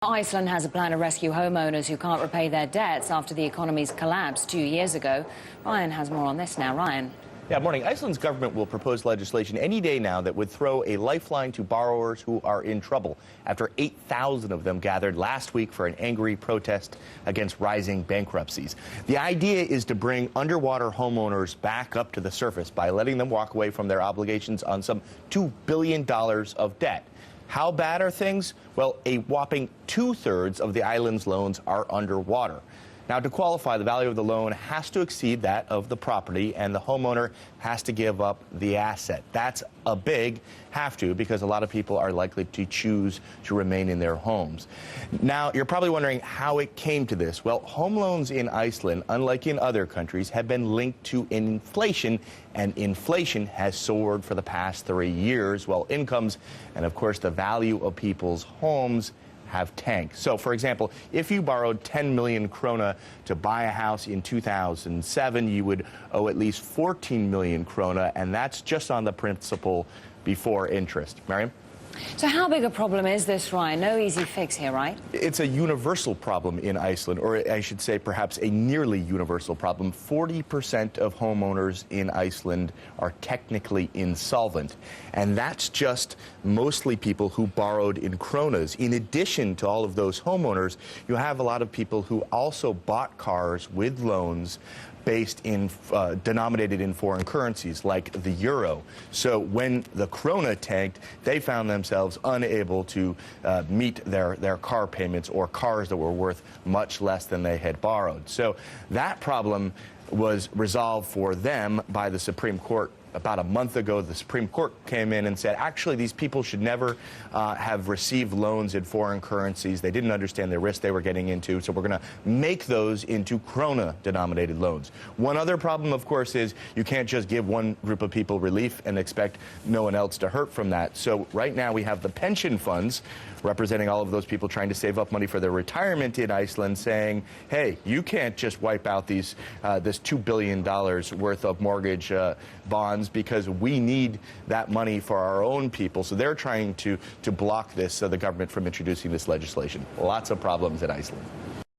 Iceland has a plan to rescue homeowners who can't repay their debts after the economy's collapse 2 years ago. Ryan has more on this now. Ryan. Yeah, morning. Iceland's government will propose legislation any day now that would throw a lifeline to borrowers who are in trouble after 8,000 of them gathered last week for an angry protest against rising bankruptcies. The idea is to bring underwater homeowners back up to the surface by letting them walk away from their obligations on some $2 billion of debt. How bad are things? Well, a whopping 2/3 of the island's loans are underwater. Now, to qualify, the value of the loan has to exceed that of the property, and the homeowner has to give up the asset. That's a big have to, because a lot of people are likely to choose to remain in their homes. Now, you're probably wondering how it came to this. Well, home loans in Iceland, unlike in other countries, have been linked to inflation, and inflation has soared for the past 3 years, while incomes and, of course, the value of people's homes have tanked. So, for example, if you borrowed 10 million krona to buy a house in 2007, you would owe at least 14 million krona, and that's just on the principal before interest. Maryam? So how big a problem is this, Ryan? No easy fix here, right? It's a universal problem in Iceland, or I should say perhaps a nearly universal problem. 40% of homeowners in Iceland are technically insolvent, and that's just mostly people who borrowed in kronas. In addition to all of those homeowners, you have a lot of people who also bought cars with loans denominated in foreign currencies, like the euro. So when the krona tanked, they found themselves unable to meet their car payments, or cars that were worth much less than they had borrowed. So that problem was resolved for them by the Supreme Court. About a month ago, the Supreme Court came in and said, actually, these people should never have received loans in foreign currencies. They didn't understand the risk they were getting into, so we're going to make those into krona-denominated loans. One other problem, of course, is you can't just give one group of people relief and expect no one else to hurt from that. So right now we have the pension funds, representing all of those people trying to save up money for their retirement in Iceland, saying, hey, you can't just wipe out this $2 billion worth of mortgage bonds, because we need that money for our own people. So they're trying to block this, the government, from introducing this legislation. Lots of problems in Iceland.